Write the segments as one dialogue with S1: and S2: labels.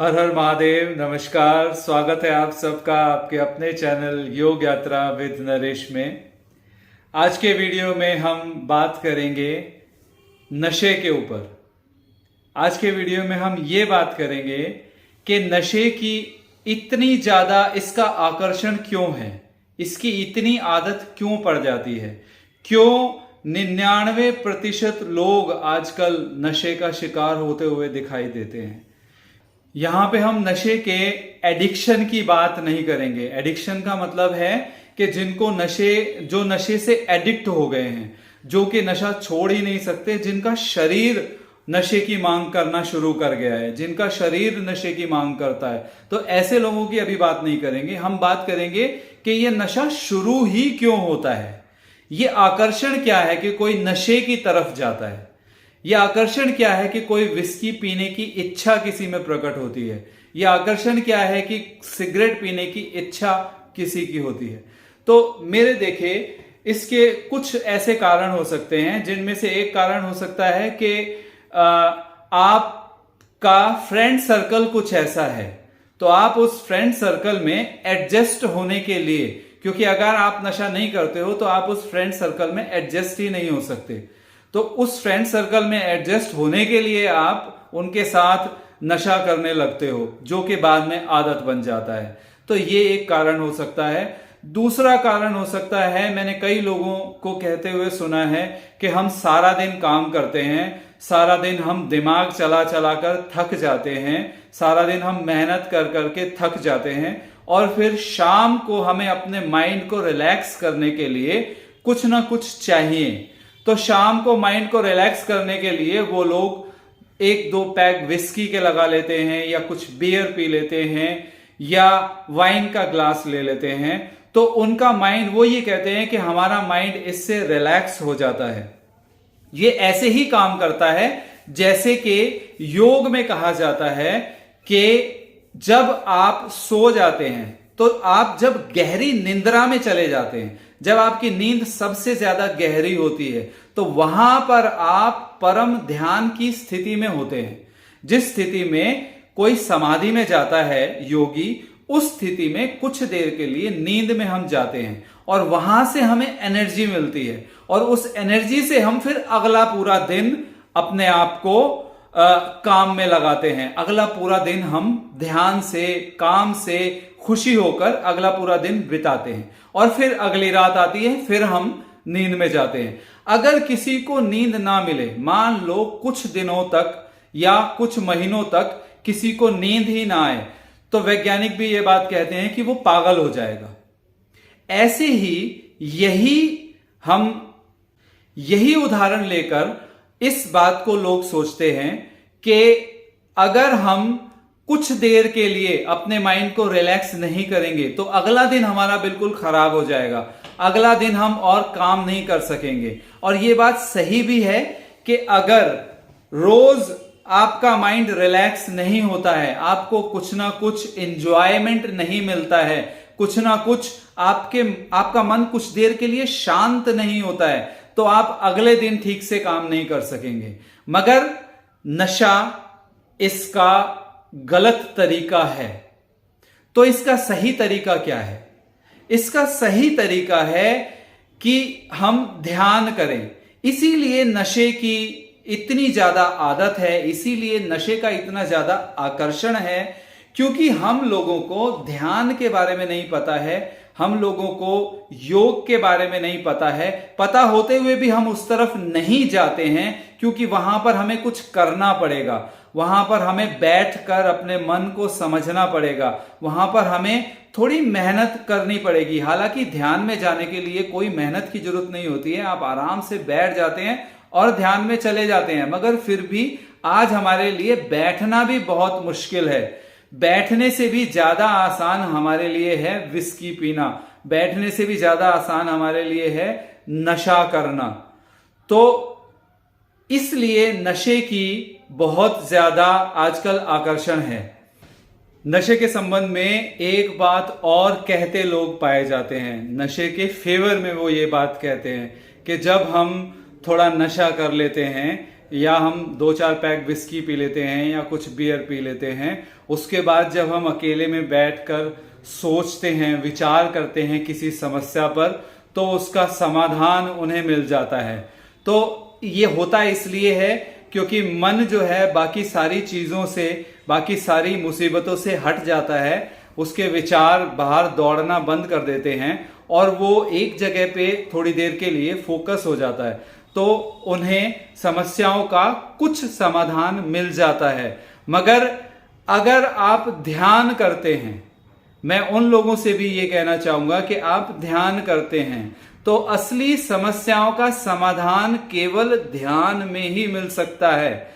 S1: हर हर महादेव। नमस्कार, स्वागत है आप सबका आपके अपने चैनल योग यात्रा विद नरेश में। आज के वीडियो में हम बात करेंगे नशे के ऊपर। आज के वीडियो में हम ये बात करेंगे कि नशे की इतनी ज़्यादा इसका आकर्षण क्यों है, इसकी इतनी आदत क्यों पड़ जाती है, क्यों 99% लोग आजकल नशे का शिकार होते हुए दिखाई देते हैं। यहां पे हम नशे के एडिक्शन की बात नहीं करेंगे। एडिक्शन का मतलब है कि जिनको जो नशे से एडिक्ट हो गए हैं, जो कि नशा छोड़ ही नहीं सकते, जिनका शरीर नशे की मांग करना शुरू कर गया है, जिनका शरीर नशे की मांग करता है, तो ऐसे लोगों की अभी बात नहीं करेंगे। हम बात करेंगे कि यह नशा शुरू ही क्यों होता है, ये आकर्षण क्या है कि कोई नशे की तरफ जाता है। यह आकर्षण क्या है कि कोई विस्की पीने की इच्छा किसी में प्रकट होती है। यह आकर्षण क्या है कि सिगरेट पीने की इच्छा किसी की होती है। तो मेरे देखे इसके कुछ ऐसे कारण हो सकते हैं, जिनमें से एक कारण हो सकता है कि आपका फ्रेंड सर्कल कुछ ऐसा है, तो आप उस फ्रेंड सर्कल में एडजस्ट होने के लिए, क्योंकि अगर आप नशा नहीं करते हो तो आप उस फ्रेंड सर्कल में एडजस्ट ही नहीं हो सकते, तो उस फ्रेंड सर्कल में एडजस्ट होने के लिए आप उनके साथ नशा करने लगते हो, जो कि बाद में आदत बन जाता है। तो ये एक कारण हो सकता है। दूसरा कारण हो सकता है, मैंने कई लोगों को कहते हुए सुना है कि हम सारा दिन काम करते हैं, सारा दिन हम दिमाग चला चला कर थक जाते हैं, सारा दिन हम मेहनत कर करके थक जाते हैं, और फिर शाम को हमें अपने माइंड को रिलैक्स करने के लिए कुछ ना कुछ चाहिए। तो शाम को माइंड को रिलैक्स करने के लिए वो लोग 1-2 पैक विस्की के लगा लेते हैं, या कुछ बियर पी लेते हैं, या वाइन का ग्लास ले लेते हैं। तो उनका माइंड, वो ये कहते हैं कि हमारा माइंड इससे रिलैक्स हो जाता है। ये ऐसे ही काम करता है जैसे कि योग में कहा जाता है कि जब आप सो जाते हैं, तो आप जब गहरी निंद्रा में चले जाते हैं, जब आपकी नींद सबसे ज्यादा गहरी होती है, तो वहां पर आप परम ध्यान की स्थिति में होते हैं। जिस स्थिति में कोई समाधि में जाता है योगी, उस स्थिति में कुछ देर के लिए नींद में हम जाते हैं, और वहां से हमें एनर्जी मिलती है, और उस एनर्जी से हम फिर अगला पूरा दिन अपने आप को काम में लगाते हैं। अगला पूरा दिन हम ध्यान से, काम से खुशी होकर अगला पूरा दिन बिताते हैं, और फिर अगली रात आती है, फिर हम नींद में जाते हैं। अगर किसी को नींद ना मिले, मान लो कुछ दिनों तक या कुछ महीनों तक किसी को नींद ही ना आए, तो वैज्ञानिक भी ये बात कहते हैं कि वो पागल हो जाएगा। ऐसे ही यही उदाहरण लेकर इस बात को लोग सोचते हैं कि अगर हम कुछ देर के लिए अपने माइंड को रिलैक्स नहीं करेंगे तो अगला दिन हमारा बिल्कुल खराब हो जाएगा, अगला दिन हम और काम नहीं कर सकेंगे। और ये बात सही भी है कि अगर रोज आपका माइंड रिलैक्स नहीं होता है, आपको कुछ ना कुछ एंजॉयमेंट नहीं मिलता है, कुछ ना कुछ आपका मन कुछ देर के लिए शांत नहीं होता है, तो आप अगले दिन ठीक से काम नहीं कर सकेंगे। मगर नशा इसका गलत तरीका है। तो इसका सही तरीका क्या है? इसका सही तरीका है कि हम ध्यान करें। इसीलिए नशे की इतनी ज्यादा आदत है, इसीलिए नशे का इतना ज्यादा आकर्षण है, क्योंकि हम लोगों को ध्यान के बारे में नहीं पता है, हम लोगों को योग के बारे में नहीं पता है। पता होते हुए भी हम उस तरफ नहीं जाते हैं, क्योंकि वहां पर हमें कुछ करना पड़ेगा, वहां पर हमें बैठकर अपने मन को समझना पड़ेगा, वहां पर हमें थोड़ी मेहनत करनी पड़ेगी। हालांकि ध्यान में जाने के लिए कोई मेहनत की जरूरत नहीं होती है, आप आराम से बैठ जाते हैं और ध्यान में चले जाते हैं। मगर फिर भी आज हमारे लिए बैठना भी बहुत मुश्किल है। बैठने से भी ज्यादा आसान हमारे लिए है विस्की पीना, बैठने से भी ज्यादा आसान हमारे लिए है नशा करना। तो इसलिए नशे की बहुत ज्यादा आजकल आकर्षण है। नशे के संबंध में एक बात और कहते लोग पाए जाते हैं, नशे के फेवर में वो ये बात कहते हैं कि जब हम थोड़ा नशा कर लेते हैं या हम 2-4 पैक विस्की पी लेते हैं या कुछ बियर पी लेते हैं, उसके बाद जब हम अकेले में बैठकर सोचते हैं, विचार करते हैं किसी समस्या पर, तो उसका समाधान उन्हें मिल जाता है। तो ये होता इसलिए है क्योंकि मन जो है बाकी सारी चीजों से, बाकी सारी मुसीबतों से हट जाता है, उसके विचार बाहर दौड़ना बंद कर देते हैं और वो एक जगह पे थोड़ी देर के लिए फोकस हो जाता है, तो उन्हें समस्याओं का कुछ समाधान मिल जाता है। मगर अगर आप ध्यान करते हैं, मैं उन लोगों से भी ये कहना चाहूंगा कि आप ध्यान करते हैं तो असली समस्याओं का समाधान केवल ध्यान में ही मिल सकता है।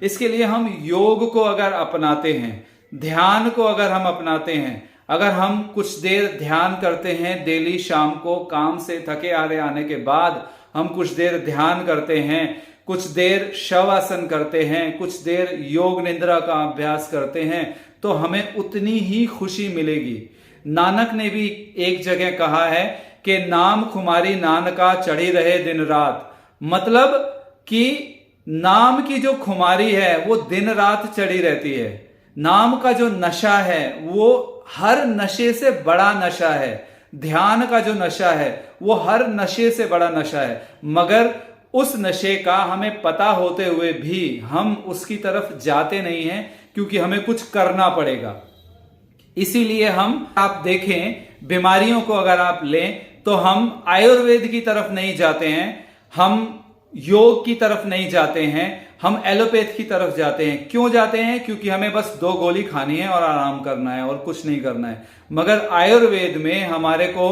S1: इसके लिए हम योग को अगर अपनाते हैं, ध्यान को अगर हम अपनाते हैं, अगर हम कुछ देर ध्यान करते हैं डेली, शाम को काम से थके हारे आने के बाद हम कुछ देर ध्यान करते हैं, कुछ देर शवासन करते हैं, कुछ देर योग निद्रा का अभ्यास करते हैं, तो हमें उतनी ही खुशी मिलेगी। नानक ने भी एक जगह कहा है कि नाम खुमारी नानका चढ़ी रहे दिन रात, मतलब कि नाम की जो खुमारी है वो दिन रात चढ़ी रहती है। नाम का जो नशा है वो हर नशे से बड़ा नशा है। ध्यान का जो नशा है वो हर नशे से बड़ा नशा है, मगर उस नशे का हमें पता होते हुए भी हम उसकी तरफ जाते नहीं हैं क्योंकि हमें कुछ करना पड़ेगा। इसीलिए आप देखें, बीमारियों को अगर आप लें तो हम आयुर्वेद की तरफ नहीं जाते हैं, हम योग की तरफ नहीं जाते हैं, हम एलोपैथ की तरफ जाते हैं। क्यों जाते हैं? क्योंकि हमें बस 2 गोली खानी है और आराम करना है और कुछ नहीं करना है। मगर आयुर्वेद में हमारे को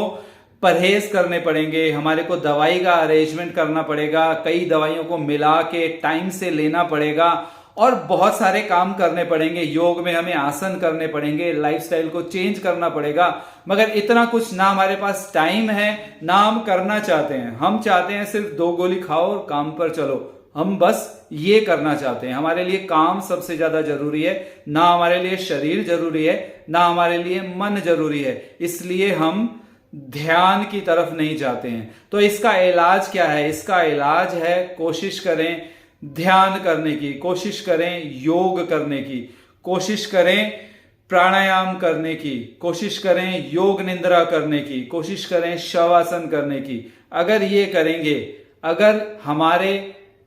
S1: परहेज करने पड़ेंगे, हमारे को दवाई का अरेंजमेंट करना पड़ेगा, कई दवाइयों को मिला के टाइम से लेना पड़ेगा और बहुत सारे काम करने पड़ेंगे। योग में हमें आसन करने पड़ेंगे, लाइफस्टाइल को चेंज करना पड़ेगा, मगर इतना कुछ ना हमारे पास टाइम है ना हम करना चाहते हैं। हम चाहते हैं सिर्फ 2 गोली खाओ और काम पर चलो, हम बस ये करना चाहते हैं। हमारे लिए काम सबसे ज्यादा जरूरी है, ना हमारे लिए शरीर जरूरी है, ना हमारे लिए मन जरूरी है। इसलिए हम ध्यान की तरफ नहीं जाते हैं। तो इसका इलाज क्या है? इसका इलाज है कोशिश करें ध्यान करने की, कोशिश करें योग करने की, कोशिश करें प्राणायाम करने की, कोशिश करें योग निद्रा करने की, कोशिश करें शवासन करने की। अगर ये करेंगे,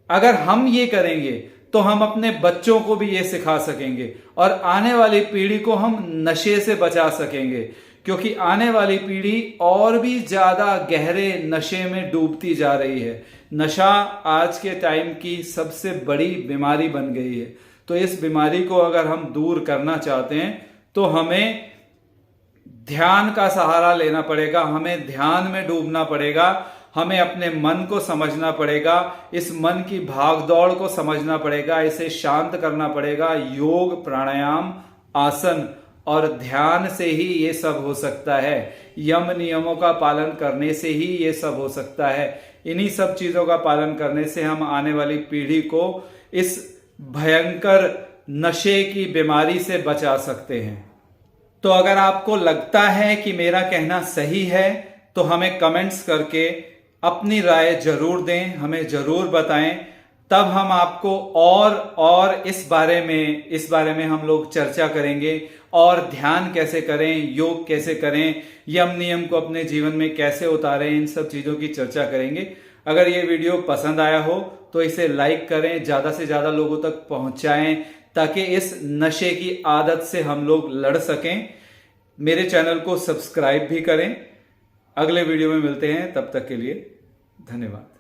S1: अगर हम ये करेंगे तो हम अपने बच्चों को भी ये सिखा सकेंगे और आने वाली पीढ़ी को हम नशे से बचा सकेंगे, क्योंकि आने वाली पीढ़ी और भी ज्यादा गहरे नशे में डूबती जा रही है। नशा आज के टाइम की सबसे बड़ी बीमारी बन गई है। तो इस बीमारी को अगर हम दूर करना चाहते हैं तो हमें ध्यान का सहारा लेना पड़ेगा, हमें ध्यान में डूबना पड़ेगा, हमें अपने मन को समझना पड़ेगा, इस मन की भागदौड़ को समझना पड़ेगा, इसे शांत करना पड़ेगा। योग, प्राणायाम, आसन और ध्यान से ही ये सब हो सकता है। यम नियमों का पालन करने से ही ये सब हो सकता है। इन्हीं सब चीजों का पालन करने से हम आने वाली पीढ़ी को इस भयंकर नशे की बीमारी से बचा सकते हैं। तो अगर आपको लगता है कि मेरा कहना सही है तो हमें कमेंट्स करके अपनी राय जरूर दें, हमें जरूर बताएं, तब हम आपको और इस बारे में हम लोग चर्चा करेंगे और ध्यान कैसे करें, योग कैसे करें, यम नियम को अपने जीवन में कैसे उतारें, इन सब चीजों की चर्चा करेंगे। अगर ये वीडियो पसंद आया हो तो इसे लाइक करें, ज्यादा से ज्यादा लोगों तक पहुंचाएं ताकि इस नशे की आदत से हम लोग लड़ सकें। मेरे चैनल को सब्सक्राइब भी करें। अगले वीडियो में मिलते हैं, तब तक के लिए धन्यवाद।